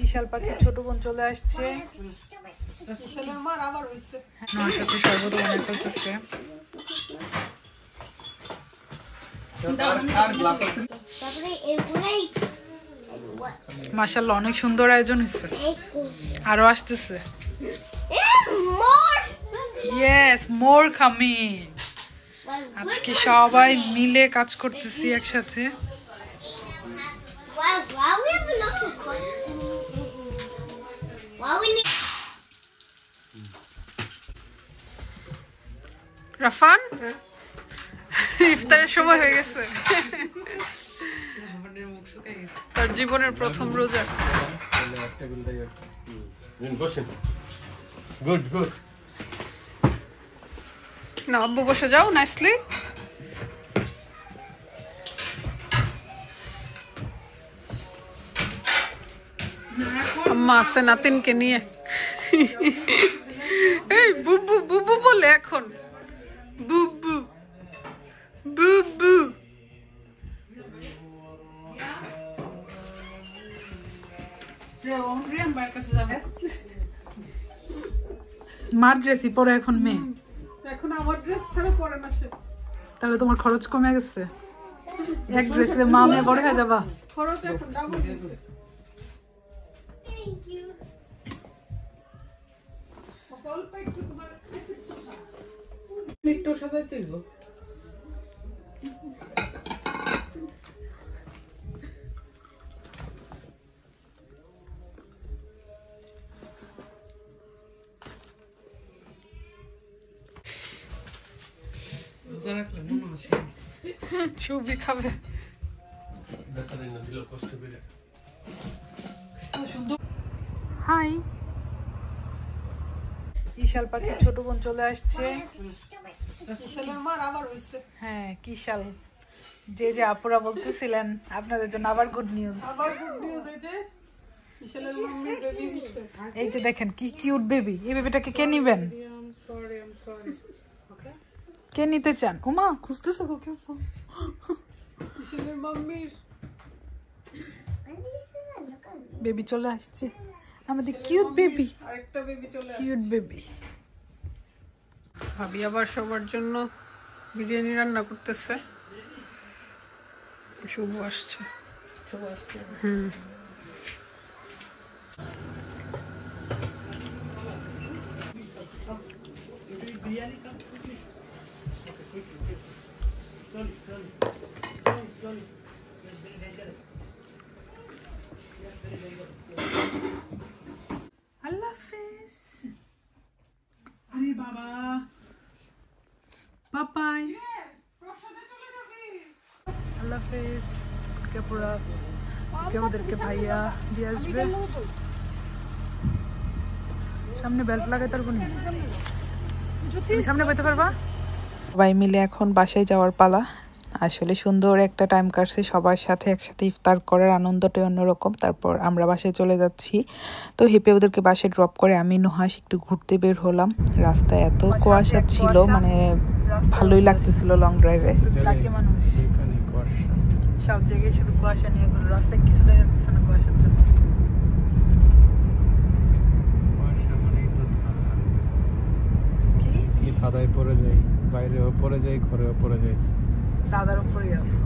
বিশাল পাখির ছোট বোন চলে আসছে। বিশালের মার আবার হইছে। আমার সাথে সর্বদা অনেক করতেছে। মাশাআল্লাহ অনেক সুন্দর আয়োজন হয়েছে। আরো আসতেছে। Yes, more coming. আজকে সবাই মিলে কাজ করতেছি একসাথে। রাফান ইফতারের সময় হয়ে গেছে। তার জীবনের প্রথম রোজা। গুড গুড না আব্বু বসে যাও নাইসলি। আম্মা আছে নাতিনকে নিয়ে। এই বুবু বুবু বলে এখন বুবু বুবু। মার ড্রেসই পরে এখন মেয়ে। এখন আমার ড্রেস ছাড়া পরে না সে। তাহলে তোমার খরচ কমে গেছে। এক ড্রেসে মা মেয়ে বড় হয়ে যাবা। খরচ এখন ডাবল গেছে। Thank you. অল্প একটু তোমার একটু সাজাইতে হইব। শুভি খাবে। হাই কিশাল পাখির ছোট বোন চলে আসছে। কিশালের মার আবার হইছে। হ্যাঁ কিশাল যে যে আপুরা বলতেছিলেন আপনাদের জন্য আবার গুড নিউজ। আবার গুড নিউজ এই যে কিশালের মাম্মির বেবি হইছে। এই যে দেখেন কি কিউট বেবি। এই বেবিটাকে কে নেবেন? কে নিতে চান? ওমা খুঁজতেছো গো কেউ? কিশালের মাম্মির বেবি চলে আসছে। আমাদের কিউট বেবি। আরেকটা বেবি চলে আসছে। Cute baby. ভাবি আবার সবার জন্য বিরিয়ানি রান্না করতেছে। শুভ আসছে। শুভ আসছে। বিরিয়ানি আল্লাহ হাফেজ। আরে বাবা বাবাই আল্লাহ হাফেজ। পুরা আমাদেরকে ভাইয়া দিয়ে আসবে। সামনে বেল্ট লাগাই তার কোন সামনে পেতে পারবা। সবাই মিলে এখন বাসায় যাওয়ার পালা। আসলে সুন্দর একটা টাইম কাটছে সবার সাথে একসাথে ইফতার করার আনন্দটাই অন্যরকম। তারপর আমরা বাসায় চলে যাচ্ছি। তো হিপে ওদেরকে বাসায় ড্রপ করে আমি নুহাস একটু ঘুরতে বের হলাম। রাস্তায় এত কুয়াশা ছিল মানে ভালোই লাগতেছিল লং ড্রাইভে। সব জায়গায় শুধু কুয়াশা নিয়ে ঘুরো। রাস্তায় কিছু দেখা যাচ্ছে না কুয়াশার জন্য। কি ধাঁধায় পড়ে যাই, বাইরেও পড়ে যাই, ঘরেও পড়ে যাই। দাদার উপরে আছে।